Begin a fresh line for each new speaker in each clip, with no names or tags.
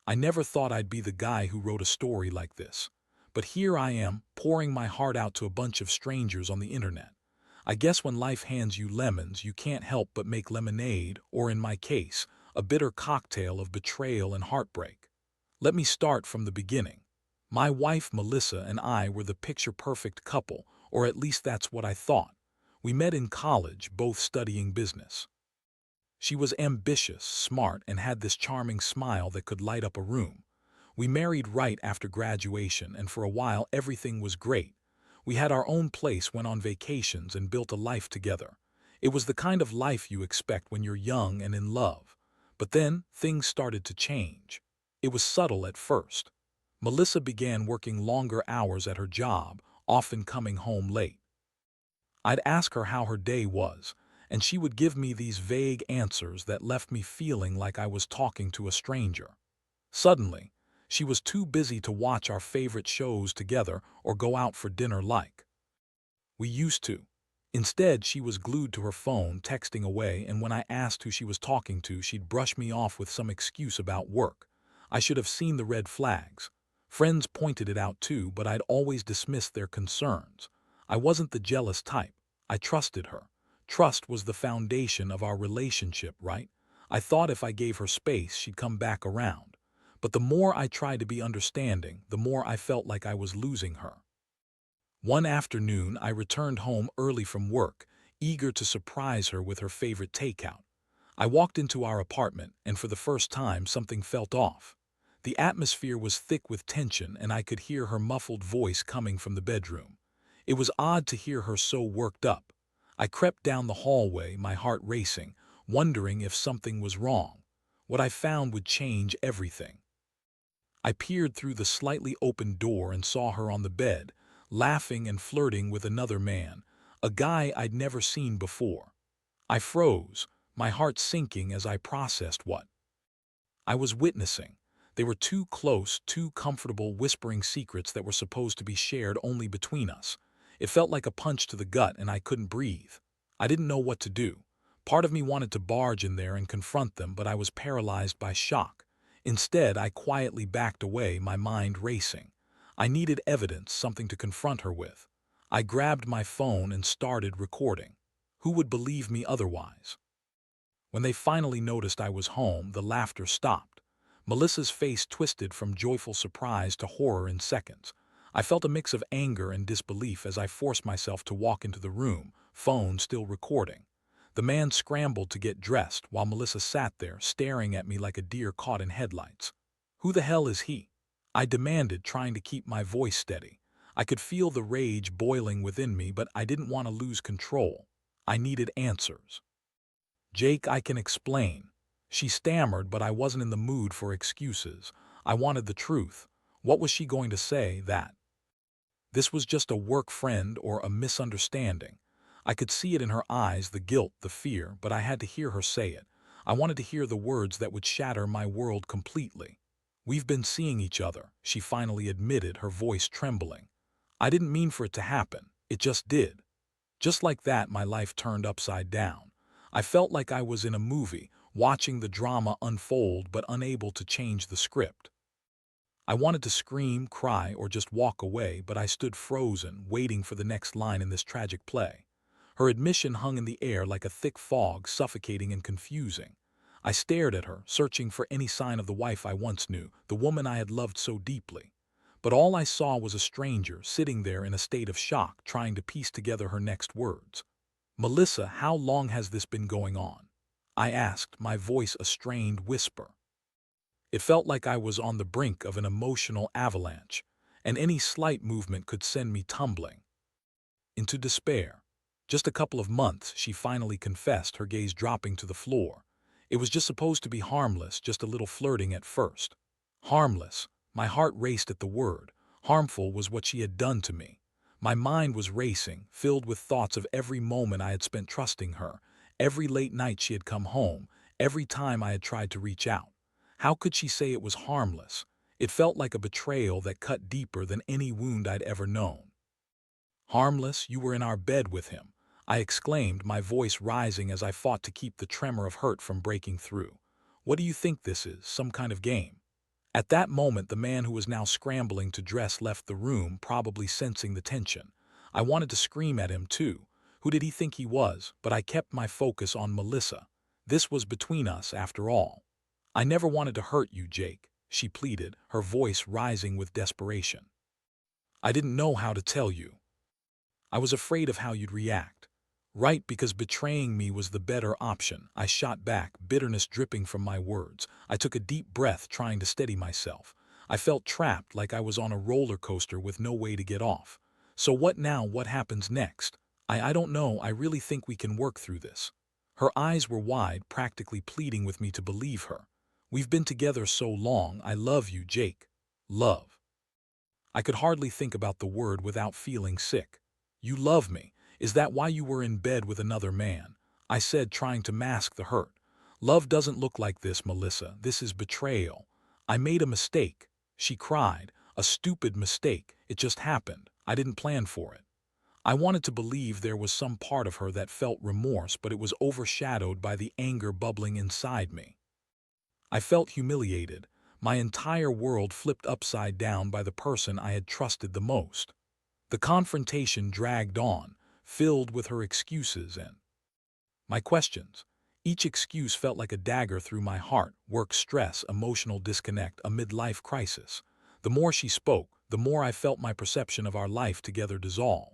I never thought I'd be the guy who wrote a story like this. But here I am, pouring my heart out to a bunch of strangers on the internet. I guess when life hands you lemons, you can't help but make lemonade, or in my case, a bitter cocktail of betrayal and heartbreak. Let me start from the beginning. My wife Melissa and I were the picture-perfect couple, or at least that's what I thought. We met in college, both studying business. She was ambitious, smart, and had this charming smile that could light up a room. We married right after graduation, and for a while everything was great. We had our own place, went on vacations, and built a life together. It was the kind of life you expect when you're young and in love. But then, things started to change. It was subtle at first. Melissa began working longer hours at her job, often coming home late. I'd ask her how her day was, and she would give me these vague answers that left me feeling like I was talking to a stranger. Suddenly, she was too busy to watch our favorite shows together or go out for dinner like we used to. Instead, she was glued to her phone, texting away, and when I asked who she was talking to, she'd brush me off with some excuse about work. I should have seen the red flags. Friends pointed it out too, but I'd always dismissed their concerns. I wasn't the jealous type. I trusted her. Trust was the foundation of our relationship, right? I thought if I gave her space, she'd come back around. But the more I tried to be understanding, the more I felt like I was losing her. One afternoon, I returned home early from work, eager to surprise her with her favorite takeout. I walked into our apartment, and for the first time, something felt off. The atmosphere was thick with tension, and I could hear her muffled voice coming from the bedroom. It was odd to hear her so worked up. I crept down the hallway, my heart racing, wondering if something was wrong. What I found would change everything. I peered through the slightly open door and saw her on the bed, laughing and flirting with another man, a guy I'd never seen before. I froze, my heart sinking as I processed what I was witnessing. They were too close, too comfortable, whispering secrets that were supposed to be shared only between us. It felt like a punch to the gut, and I couldn't breathe. I didn't know what to do. Part of me wanted to barge in there and confront them, but I was paralyzed by shock. Instead, I quietly backed away, my mind racing. I needed evidence, something to confront her with. I grabbed my phone and started recording. Who would believe me otherwise? When they finally noticed I was home, the laughter stopped. Melissa's face twisted from joyful surprise to horror in seconds. I felt a mix of anger and disbelief as I forced myself to walk into the room, phone still recording. The man scrambled to get dressed while Melissa sat there, staring at me like a deer caught in headlights. "Who the hell is he?" I demanded, trying to keep my voice steady. I could feel the rage boiling within me, but I didn't want to lose control. I needed answers. "Jake, I can explain." She stammered, but I wasn't in the mood for excuses. I wanted the truth. What was she going to say? That this was just a work friend or a misunderstanding? I could see it in her eyes, the guilt, the fear, but I had to hear her say it. I wanted to hear the words that would shatter my world completely. "We've been seeing each other," she finally admitted, her voice trembling. "I didn't mean for it to happen. It just did." Just like that, my life turned upside down. I felt like I was in a movie, watching the drama unfold but unable to change the script. I wanted to scream, cry, or just walk away, but I stood frozen, waiting for the next line in this tragic play. Her admission hung in the air like a thick fog, suffocating and confusing. I stared at her, searching for any sign of the wife I once knew, the woman I had loved so deeply. But all I saw was a stranger, sitting there in a state of shock, trying to piece together her next words. "Melissa, how long has this been going on?" I asked, my voice a strained whisper. It felt like I was on the brink of an emotional avalanche, and any slight movement could send me tumbling into despair. "Just a couple of months," she finally confessed, her gaze dropping to the floor. "It was just supposed to be harmless, just a little flirting at first." Harmless. My heart raced at the word. Harmful was what she had done to me. My mind was racing, filled with thoughts of every moment I had spent trusting her, every late night she had come home, every time I had tried to reach out. How could she say it was harmless? It felt like a betrayal that cut deeper than any wound I'd ever known. "Harmless? You were in our bed with him," I exclaimed, my voice rising as I fought to keep the tremor of hurt from breaking through. "What do you think this is, some kind of game?" At that moment, the man who was now scrambling to dress left the room, probably sensing the tension. I wanted to scream at him, too. Who did he think he was? But I kept my focus on Melissa. This was between us, after all. I never wanted to hurt you, Jake, she pleaded, her voice rising with desperation. I didn't know how to tell you. I was afraid of how you'd react. Right, because betraying me was the better option. I shot back, bitterness dripping from my words. I took a deep breath, trying to steady myself. I felt trapped, like I was on a roller coaster with no way to get off. So what now? What happens next? I don't know. I really think we can work through this. Her eyes were wide, practically pleading with me to believe her. We've been together so long. I love you, Jake. Love. I could hardly think about the word without feeling sick. You love me. Is that why you were in bed with another man? I said, trying to mask the hurt. Love doesn't look like this, Melissa. This is betrayal. I made a mistake. She cried. A stupid mistake. It just happened. I didn't plan for it. I wanted to believe there was some part of her that felt remorse, but it was overshadowed by the anger bubbling inside me. I felt humiliated. My entire world flipped upside down by the person I had trusted the most. The confrontation dragged on, filled with her excuses and my questions. Each excuse felt like a dagger through my heart: work stress, emotional disconnect, a midlife crisis. The more she spoke, the more I felt my perception of our life together dissolve.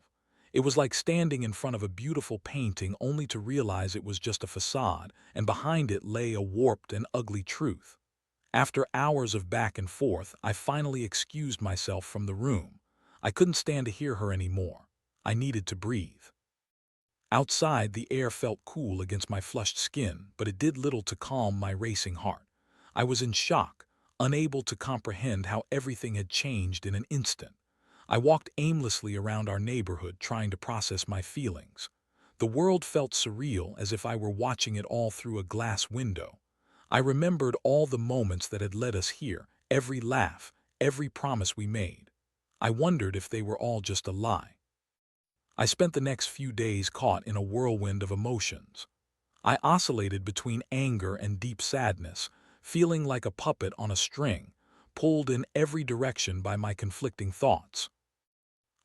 It was like standing in front of a beautiful painting only to realize it was just a facade, and behind it lay a warped and ugly truth. After hours of back and forth, I finally excused myself from the room. I couldn't stand to hear her anymore. I needed to breathe. Outside, the air felt cool against my flushed skin, but it did little to calm my racing heart. I was in shock, unable to comprehend how everything had changed in an instant. I walked aimlessly around our neighborhood, trying to process my feelings. The world felt surreal, as if I were watching it all through a glass window. I remembered all the moments that had led us here, every laugh, every promise we made. I wondered if they were all just a lie. I spent the next few days caught in a whirlwind of emotions. I oscillated between anger and deep sadness, feeling like a puppet on a string, pulled in every direction by my conflicting thoughts.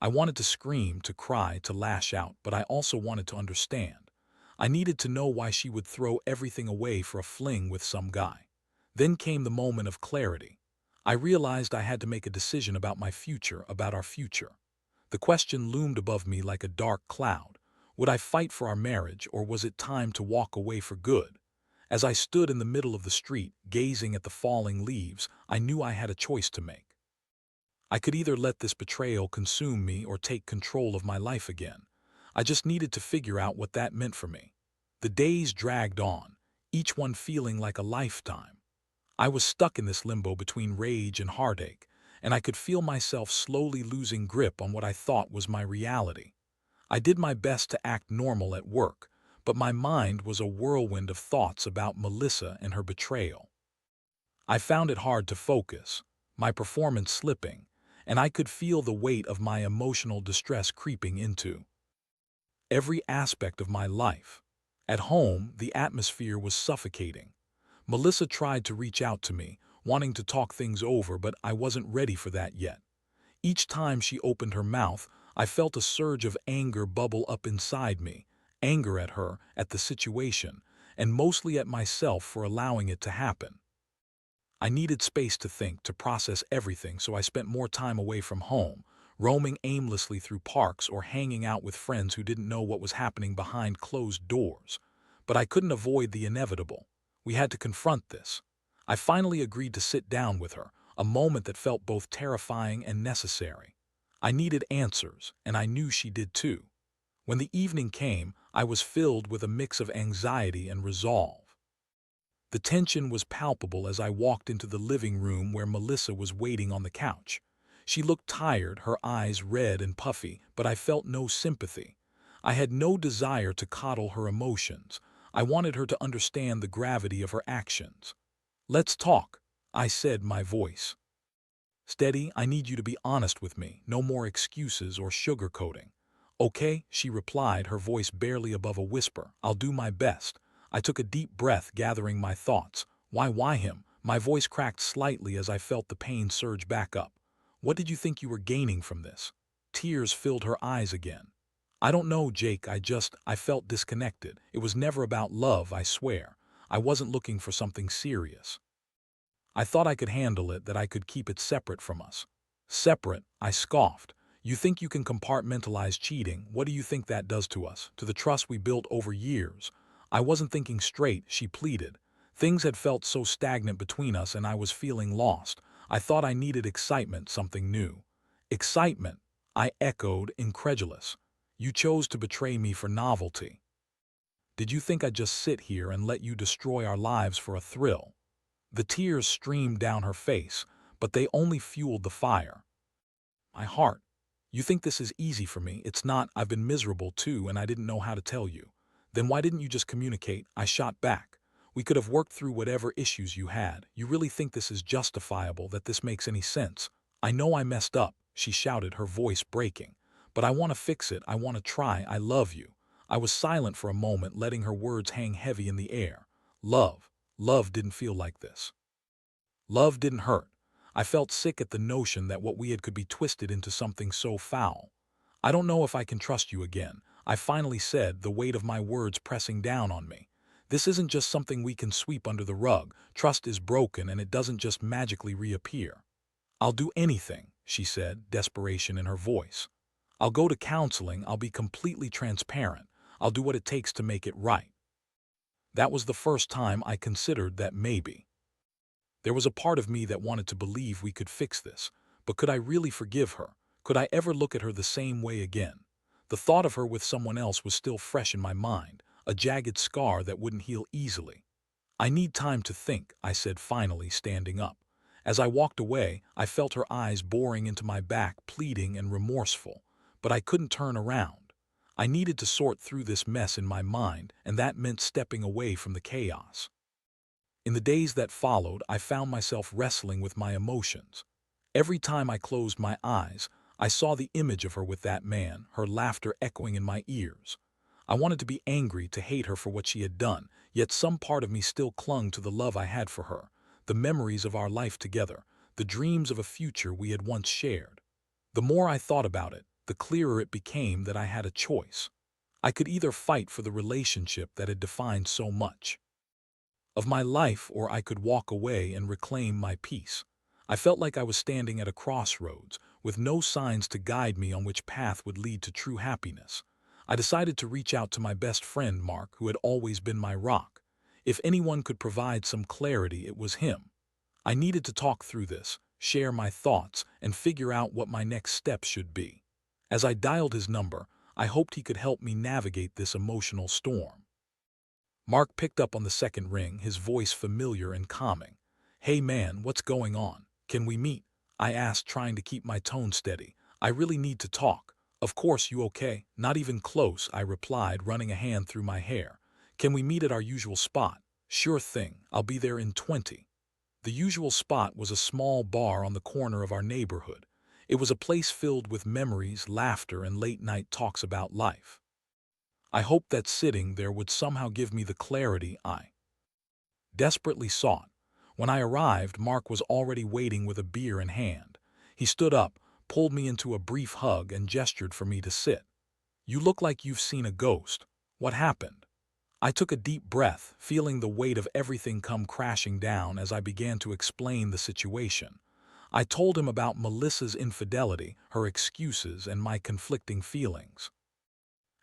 I wanted to scream, to cry, to lash out, but I also wanted to understand. I needed to know why she would throw everything away for a fling with some guy. Then came the moment of clarity. I realized I had to make a decision about my future, about our future. The question loomed above me like a dark cloud. Would I fight for our marriage, or was it time to walk away for good? As I stood in the middle of the street, gazing at the falling leaves, I knew I had a choice to make. I could either let this betrayal consume me or take control of my life again. I just needed to figure out what that meant for me. The days dragged on, each one feeling like a lifetime. I was stuck in this limbo between rage and heartache, and I could feel myself slowly losing grip on what I thought was my reality. I did my best to act normal at work, but my mind was a whirlwind of thoughts about Melissa and her betrayal. I found it hard to focus, my performance slipping, and I could feel the weight of my emotional distress creeping into every aspect of my life. At home, the atmosphere was suffocating. Melissa tried to reach out to me, wanting to talk things over, but I wasn't ready for that yet. Each time she opened her mouth, I felt a surge of anger bubble up inside me, anger at her, at the situation, and mostly at myself for allowing it to happen. I needed space to think, to process everything, so I spent more time away from home, roaming aimlessly through parks or hanging out with friends who didn't know what was happening behind closed doors. But I couldn't avoid the inevitable. We had to confront this. I finally agreed to sit down with her, a moment that felt both terrifying and necessary. I needed answers, and I knew she did too. When the evening came, I was filled with a mix of anxiety and resolve. The tension was palpable as I walked into the living room where Melissa was waiting on the couch. She looked tired, her eyes red and puffy, but I felt no sympathy. I had no desire to coddle her emotions. I wanted her to understand the gravity of her actions. "Let's talk," I said, my voice steady. "I need you to be honest with me, no more excuses or sugarcoating." "Okay," she replied, her voice barely above a whisper. "I'll do my best." I took a deep breath, gathering my thoughts. Why him? My voice cracked slightly as I felt the pain surge back up. What did you think you were gaining from this? Tears filled her eyes again. I don't know, Jake, I felt disconnected. It was never about love, I swear. I wasn't looking for something serious. I thought I could handle it, that I could keep it separate from us. Separate, I scoffed. You think you can compartmentalize cheating? What do you think that does to us, to the trust we built over years? I wasn't thinking straight, she pleaded. Things had felt so stagnant between us and I was feeling lost. I thought I needed excitement, something new. Excitement, I echoed, incredulous. You chose to betray me for novelty. Did you think I'd just sit here and let you destroy our lives for a thrill? The tears streamed down her face, but they only fueled the fire. My heart. You think this is easy for me? It's not. I've been miserable too, and I didn't know how to tell you. Then why didn't you just communicate? I shot back. We could have worked through whatever issues you had. You really think this is justifiable, that this makes any sense? I know I messed up, she shouted, her voice breaking. But I want to fix it. I want to try. I love you. I was silent for a moment, letting her words hang heavy in the air. Love. Love didn't feel like this. Love didn't hurt. I felt sick at the notion that what we had could be twisted into something so foul. I don't know if I can trust you again, I finally said, the weight of my words pressing down on me. This isn't just something we can sweep under the rug. Trust is broken and it doesn't just magically reappear. I'll do anything, she said, desperation in her voice. I'll go to counseling, I'll be completely transparent. I'll do what it takes to make it right. That was the first time I considered that maybe. There was a part of me that wanted to believe we could fix this, but could I really forgive her? Could I ever look at her the same way again? The thought of her with someone else was still fresh in my mind, a jagged scar that wouldn't heal easily. I need time to think, I said, finally standing up. As I walked away, I felt her eyes boring into my back, pleading and remorseful, but I couldn't turn around. I needed to sort through this mess in my mind, and that meant stepping away from the chaos. In the days that followed, I found myself wrestling with my emotions. Every time I closed my eyes, I saw the image of her with that man, her laughter echoing in my ears. I wanted to be angry, to hate her for what she had done, yet some part of me still clung to the love I had for her, the memories of our life together, the dreams of a future we had once shared. The more I thought about it, the clearer it became that I had a choice. I could either fight for the relationship that had defined so much of my life, or I could walk away and reclaim my peace. I felt like I was standing at a crossroads, with no signs to guide me on which path would lead to true happiness. I decided to reach out to my best friend, Mark, who had always been my rock. If anyone could provide some clarity, it was him. I needed to talk through this, share my thoughts, and figure out what my next steps should be. As I dialed his number, I hoped he could help me navigate this emotional storm. Mark picked up on the second ring, his voice familiar and calming. "Hey man, what's going on? Can we meet?" I asked, trying to keep my tone steady. "I really need to talk." "Of course, you okay?" "Not even close," I replied, running a hand through my hair. "Can we meet at our usual spot?" "Sure thing, I'll be there in 20. The usual spot was a small bar on the corner of our neighborhood. It was a place filled with memories, laughter, and late-night talks about life. I hoped that sitting there would somehow give me the clarity I desperately sought. When I arrived, Mark was already waiting with a beer in hand. He stood up, pulled me into a brief hug, and gestured for me to sit. "You look like you've seen a ghost. What happened?" I took a deep breath, feeling the weight of everything come crashing down as I began to explain the situation. I told him about Melissa's infidelity, her excuses, and my conflicting feelings.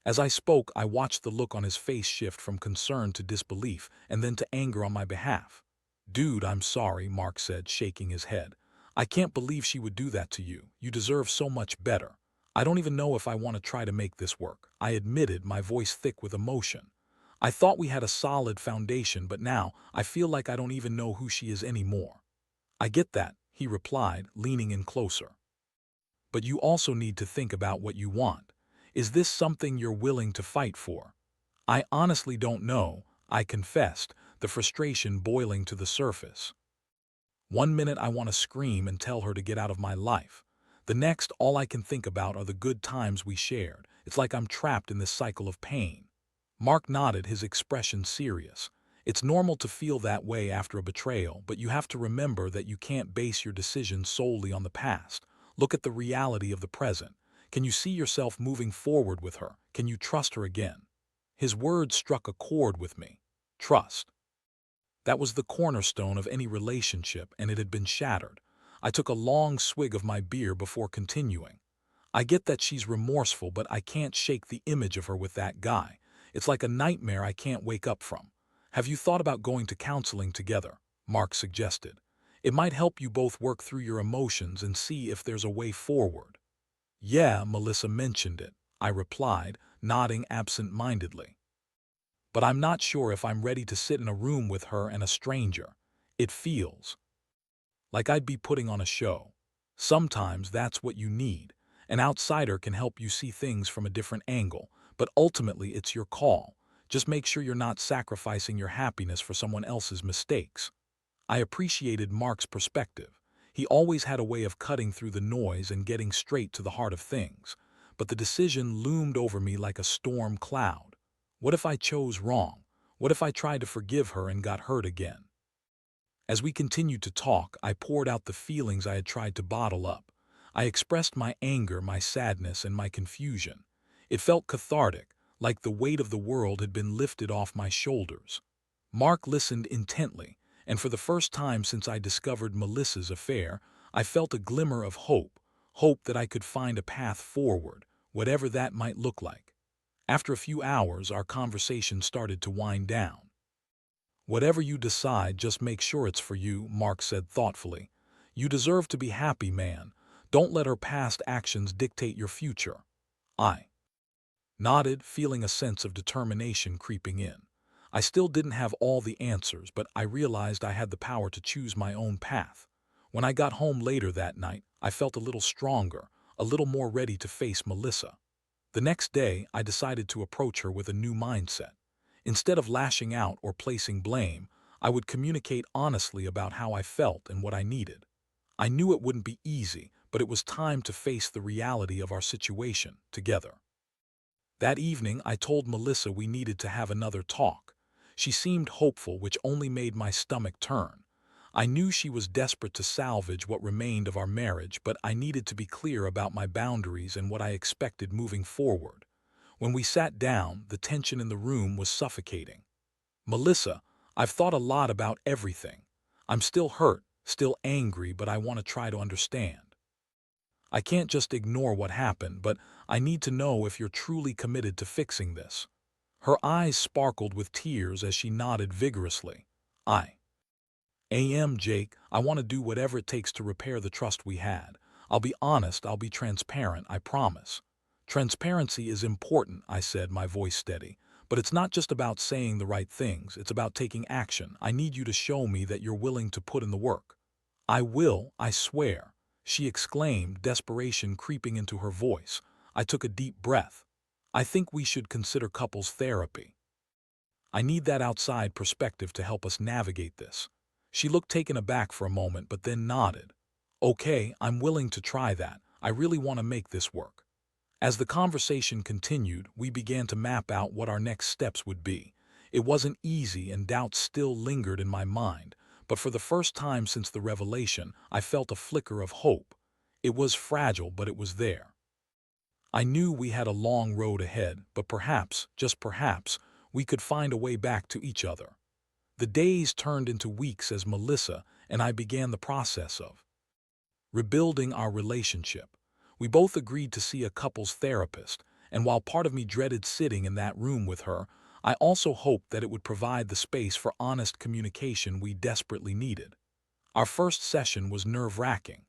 As I spoke, I watched the look on his face shift from concern to disbelief, and then to anger on my behalf. "Dude, I'm sorry," Mark said, shaking his head. "I can't believe she would do that to you. You deserve so much better. I don't even know if I want to try to make this work," I admitted, my voice thick with emotion. "I thought we had a solid foundation, but now I feel like I don't even know who she is anymore." "I get that," he replied, leaning in closer. "But you also need to think about what you want. Is this something you're willing to fight for?" "I honestly don't know," I confessed, the frustration boiling to the surface. One minute I want to scream and tell her to get out of my life. The next, all I can think about are the good times we shared. It's like I'm trapped in this cycle of pain. Mark nodded, his expression serious. It's normal to feel that way after a betrayal, but you have to remember that you can't base your decisions solely on the past. Look at the reality of the present. Can you see yourself moving forward with her? Can you trust her again? His words struck a chord with me. Trust. That was the cornerstone of any relationship, and it had been shattered. I took a long swig of my beer before continuing. I get that she's remorseful, but I can't shake the image of her with that guy. It's like a nightmare I can't wake up from. Have you thought about going to counseling together? Mark suggested. It might help you both work through your emotions and see if there's a way forward. Yeah, Melissa mentioned it, I replied, nodding absent-mindedly. But I'm not sure if I'm ready to sit in a room with her and a stranger. It feels like I'd be putting on a show. Sometimes that's what you need. An outsider can help you see things from a different angle, but ultimately it's your call. Just make sure you're not sacrificing your happiness for someone else's mistakes. I appreciated Mark's perspective. He always had a way of cutting through the noise and getting straight to the heart of things. But the decision loomed over me like a storm cloud. What if I chose wrong? What if I tried to forgive her and got hurt again? As we continued to talk, I poured out the feelings I had tried to bottle up. I expressed my anger, my sadness, and my confusion. It felt cathartic, like the weight of the world had been lifted off my shoulders. Mark listened intently, and for the first time since I discovered Melissa's affair, I felt a glimmer of hope, hope that I could find a path forward, whatever that might look like. After a few hours, our conversation started to wind down. Whatever you decide, just make sure it's for you, Mark said thoughtfully. You deserve to be happy, man. Don't let her past actions dictate your future. I nodded, feeling a sense of determination creeping in. I still didn't have all the answers, but I realized I had the power to choose my own path. When I got home later that night, I felt a little stronger, a little more ready to face Melissa. The next day, I decided to approach her with a new mindset. Instead of lashing out or placing blame, I would communicate honestly about how I felt and what I needed. I knew it wouldn't be easy, but it was time to face the reality of our situation together. That evening, I told Melissa we needed to have another talk. She seemed hopeful, which only made my stomach turn. I knew she was desperate to salvage what remained of our marriage, but I needed to be clear about my boundaries and what I expected moving forward. When we sat down, the tension in the room was suffocating. Melissa, I've thought a lot about everything. I'm still hurt, still angry, but I want to try to understand. I can't just ignore what happened, but I need to know if you're truly committed to fixing this. Her eyes sparkled with tears as she nodded vigorously. I am, Jake. I want to do whatever it takes to repair the trust we had. I'll be honest, I'll be transparent, I promise. Transparency is important, I said, my voice steady. But it's not just about saying the right things, it's about taking action. I need you to show me that you're willing to put in the work. I will, I swear, she exclaimed, desperation creeping into her voice. I took a deep breath. I think we should consider couples therapy. I need that outside perspective to help us navigate this. She looked taken aback for a moment, but then nodded. Okay, I'm willing to try that. I really want to make this work. As the conversation continued, we began to map out what our next steps would be. It wasn't easy and doubts still lingered in my mind, but for the first time since the revelation, I felt a flicker of hope. It was fragile, but it was there. I knew we had a long road ahead, but perhaps, just perhaps, we could find a way back to each other. The days turned into weeks as Melissa and I began the process of rebuilding our relationship. We both agreed to see a couples therapist, and while part of me dreaded sitting in that room with her, I also hoped that it would provide the space for honest communication we desperately needed. Our first session was nerve-wracking.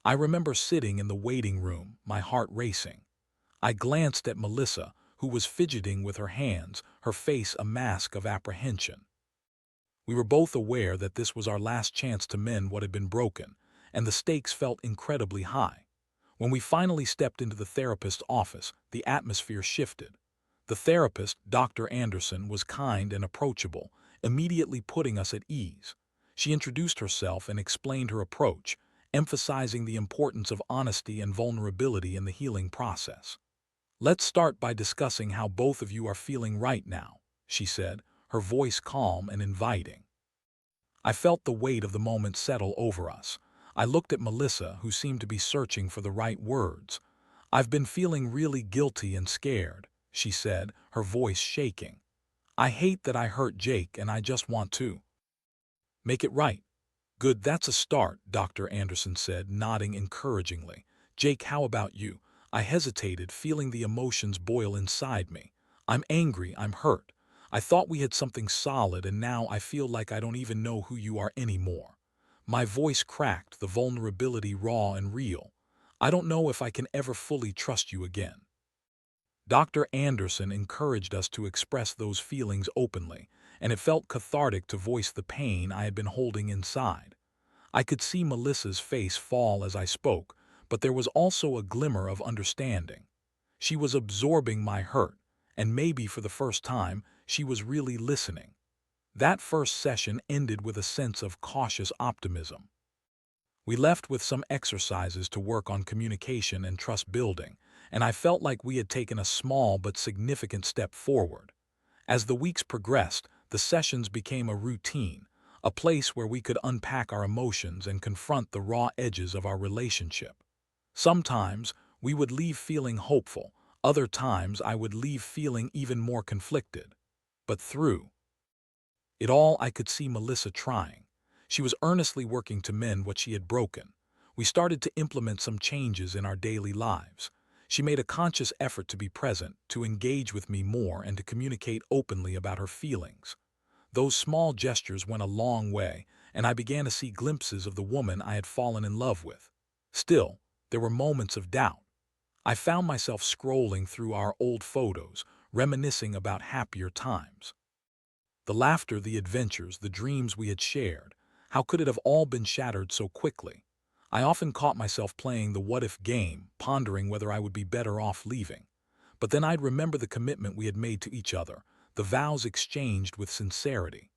I remember sitting in the waiting room, my heart racing. I glanced at Melissa, who was fidgeting with her hands, her face a mask of apprehension. We were both aware that this was our last chance to mend what had been broken, and the stakes felt incredibly high. When we finally stepped into the therapist's office, the atmosphere shifted. The therapist, Dr. Anderson, was kind and approachable, immediately putting us at ease. She introduced herself and explained her approach, emphasizing the importance of honesty and vulnerability in the healing process. Let's start by discussing how both of you are feeling right now, she said, her voice calm and inviting. I felt the weight of the moment settle over us. I looked at Melissa, who seemed to be searching for the right words. "I've been feeling really guilty and scared," she said, her voice shaking. "I hate that I hurt Jake and I just want to make it right." "Good, that's a start," Dr. Anderson said, nodding encouragingly. "Jake, how about you?" I hesitated, feeling the emotions boil inside me. "I'm angry, I'm hurt. I thought we had something solid and now I feel like I don't even know who you are anymore." My voice cracked, the vulnerability raw and real. "I don't know if I can ever fully trust you again." Dr. Anderson encouraged us to express those feelings openly, and it felt cathartic to voice the pain I had been holding inside. I could see Melissa's face fall as I spoke, but there was also a glimmer of understanding. She was absorbing my hurt, and maybe for the first time, she was really listening. That first session ended with a sense of cautious optimism. We left with some exercises to work on communication and trust building, and I felt like we had taken a small but significant step forward. As the weeks progressed, the sessions became a routine, a place where we could unpack our emotions and confront the raw edges of our relationship. Sometimes we would leave feeling hopeful, other times I would leave feeling even more conflicted. But through it all, I could see Melissa trying. She was earnestly working to mend what she had broken. We started to implement some changes in our daily lives. She made a conscious effort to be present, to engage with me more, and to communicate openly about her feelings. Those small gestures went a long way, and I began to see glimpses of the woman I had fallen in love with. Still, there were moments of doubt. I found myself scrolling through our old photos, reminiscing about happier times. The laughter, the adventures, the dreams we had shared. How could it have all been shattered so quickly? I often caught myself playing the what-if game, pondering whether I would be better off leaving. But then I'd remember the commitment we had made to each other, the vows exchanged with sincerity.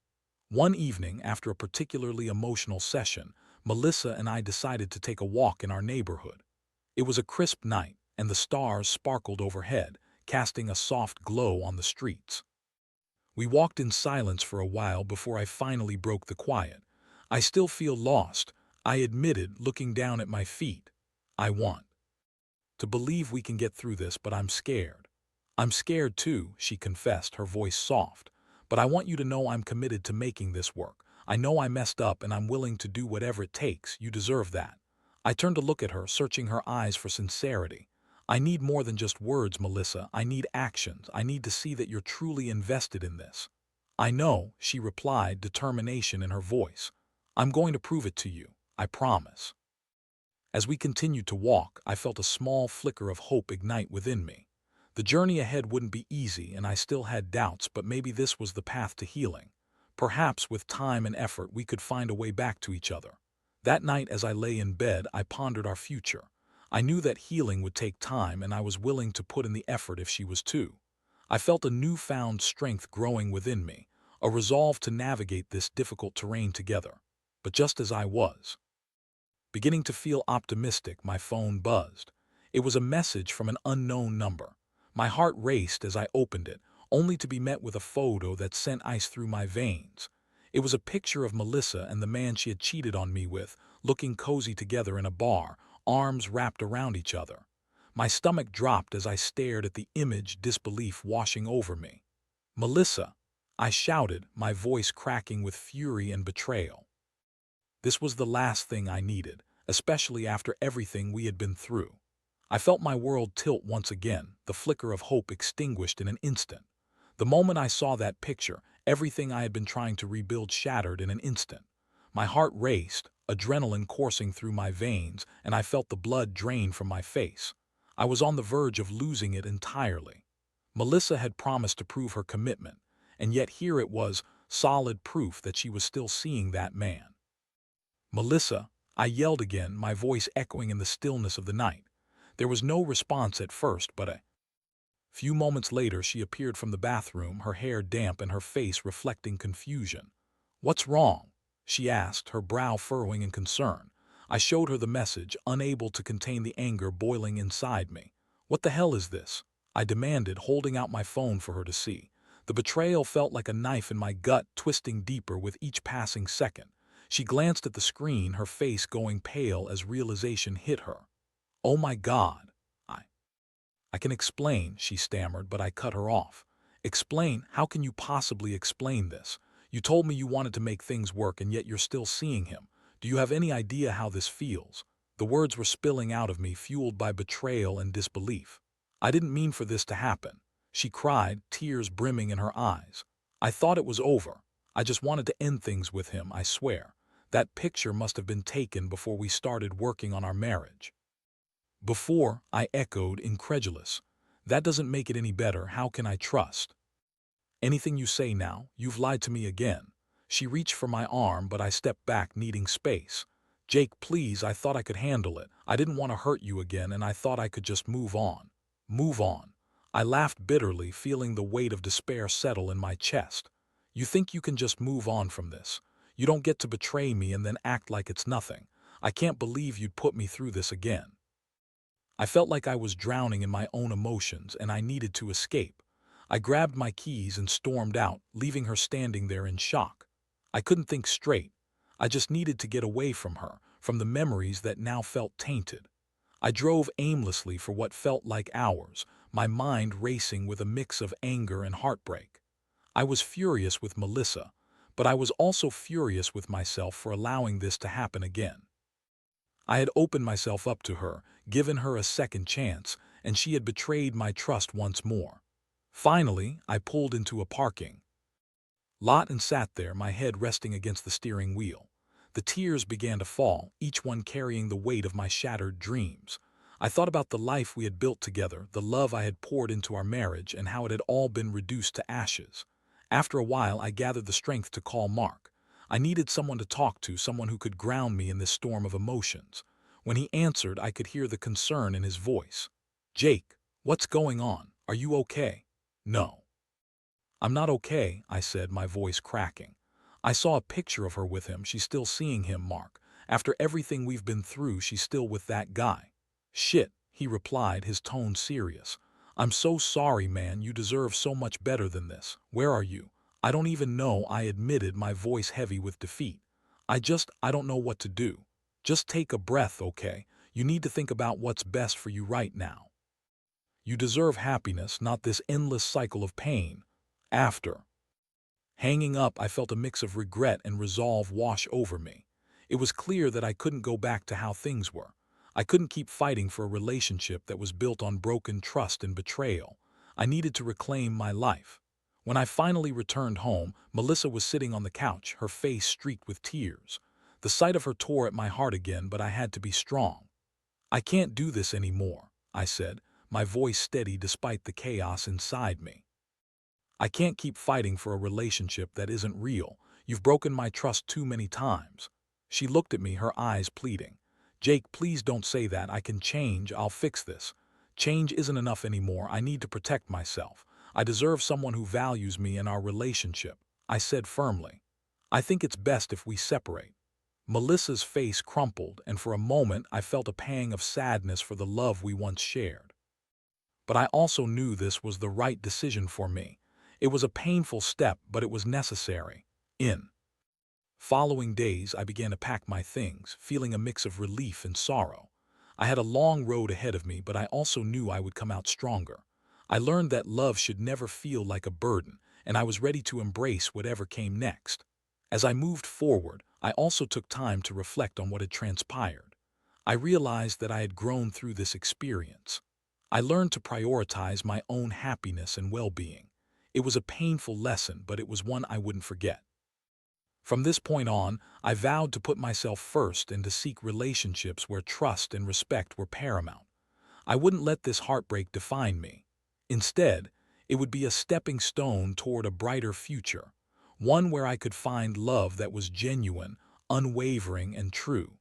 One evening, after a particularly emotional session, Melissa and I decided to take a walk in our neighborhood. It was a crisp night, and the stars sparkled overhead, casting a soft glow on the streets. We walked in silence for a while before I finally broke the quiet. "I still feel lost," I admitted, looking down at my feet. "I want to believe we can get through this, but I'm scared." "I'm scared too," she confessed, her voice soft. "But I want you to know I'm committed to making this work. I know I messed up and I'm willing to do whatever it takes. You deserve that." I turned to look at her, searching her eyes for sincerity. "I need more than just words, Melissa. I need actions. I need to see that you're truly invested in this." "I know," she replied, determination in her voice. "I'm going to prove it to you. I promise." As we continued to walk, I felt a small flicker of hope ignite within me. The journey ahead wouldn't be easy, and I still had doubts, but maybe this was the path to healing. Perhaps with time and effort we could find a way back to each other. That night, as I lay in bed, I pondered our future. I knew that healing would take time, and I was willing to put in the effort if she was too. I felt a newfound strength growing within me, a resolve to navigate this difficult terrain together. But just as I was beginning to feel optimistic, my phone buzzed. It was a message from an unknown number. My heart raced as I opened it, only to be met with a photo that sent ice through my veins. It was a picture of Melissa and the man she had cheated on me with, looking cozy together in a bar, arms wrapped around each other. My stomach dropped as I stared at the image, disbelief washing over me. "Melissa!" I shouted, my voice cracking with fury and betrayal. This was the last thing I needed, especially after everything we had been through. I felt my world tilt once again, the flicker of hope extinguished in an instant. The moment I saw that picture, everything I had been trying to rebuild shattered in an instant. My heart raced, adrenaline coursing through my veins, and I felt the blood drain from my face. I was on the verge of losing it entirely. Melissa had promised to prove her commitment, and yet here it was, solid proof that she was still seeing that man. "Melissa!" I yelled again, my voice echoing in the stillness of the night. There was no response at first, but a few moments later she appeared from the bathroom, her hair damp and her face reflecting confusion. "What's wrong?" she asked, her brow furrowing in concern. I showed her the message, unable to contain the anger boiling inside me. "What the hell is this?" I demanded, holding out my phone for her to see. The betrayal felt like a knife in my gut, twisting deeper with each passing second. She glanced at the screen, her face going pale as realization hit her. "Oh my God. I, I can explain," she stammered, but I cut her off. "Explain? How can you possibly explain this? You told me you wanted to make things work and yet you're still seeing him. Do you have any idea how this feels?" The words were spilling out of me, fueled by betrayal and disbelief. "I didn't mean for this to happen," she cried, tears brimming in her eyes. "I thought it was over. I just wanted to end things with him, I swear. That picture must have been taken before we started working on our marriage." "Before," I echoed, incredulous. "That doesn't make it any better. How can I trust?" "Anything you say now, you've lied to me again." She reached for my arm, but I stepped back, needing space. "Jake, please, I thought I could handle it. I didn't want to hurt you again, and I thought I could just move on." "Move on." I laughed bitterly, feeling the weight of despair settle in my chest. "You think you can just move on from this? You don't get to betray me and then act like it's nothing. I can't believe you'd put me through this again." I felt like I was drowning in my own emotions, and I needed to escape. I grabbed my keys and stormed out, leaving her standing there in shock. I couldn't think straight. I just needed to get away from her, from the memories that now felt tainted. I drove aimlessly for what felt like hours, my mind racing with a mix of anger and heartbreak. I was furious with Melissa, but I was also furious with myself for allowing this to happen again. I had opened myself up to her, given her a second chance, and she had betrayed my trust once more. Finally, I pulled into a parking lot and sat there, my head resting against the steering wheel. The tears began to fall, each one carrying the weight of my shattered dreams. I thought about the life we had built together, the love I had poured into our marriage, and how it had all been reduced to ashes. After a while, I gathered the strength to call Mark. I needed someone to talk to, someone who could ground me in this storm of emotions. When he answered, I could hear the concern in his voice. "Jake, what's going on? Are you okay?" "No. I'm not okay," I said, my voice cracking. "I saw a picture of her with him. She's still seeing him, Mark. After everything we've been through, she's still with that guy." "Shit," he replied, his tone serious. "I'm so sorry, man. You deserve so much better than this. Where are you?" "I don't even know," I admitted, my voice heavy with defeat. I don't know what to do." "Just take a breath, okay? You need to think about what's best for you right now. You deserve happiness, not this endless cycle of pain." After hanging up, I felt a mix of regret and resolve wash over me. It was clear that I couldn't go back to how things were. I couldn't keep fighting for a relationship that was built on broken trust and betrayal. I needed to reclaim my life. When I finally returned home, Melissa was sitting on the couch, her face streaked with tears. The sight of her tore at my heart again, but I had to be strong. "I can't do this anymore," I said, my voice steady despite the chaos inside me. "I can't keep fighting for a relationship that isn't real. You've broken my trust too many times." She looked at me, her eyes pleading. "Jake, please don't say that. I can change. I'll fix this." "Change isn't enough anymore. I need to protect myself. I deserve someone who values me and our relationship," I said firmly. "I think it's best if we separate." Melissa's face crumpled, and for a moment I felt a pang of sadness for the love we once shared. But I also knew this was the right decision for me. It was a painful step, but it was necessary. In following days, I began to pack my things, feeling a mix of relief and sorrow. I had a long road ahead of me, but I also knew I would come out stronger. I learned that love should never feel like a burden, and I was ready to embrace whatever came next. As I moved forward, I also took time to reflect on what had transpired. I realized that I had grown through this experience. I learned to prioritize my own happiness and well-being. It was a painful lesson, but it was one I wouldn't forget. From this point on, I vowed to put myself first and to seek relationships where trust and respect were paramount. I wouldn't let this heartbreak define me. Instead, it would be a stepping stone toward a brighter future, one where I could find love that was genuine, unwavering, and true.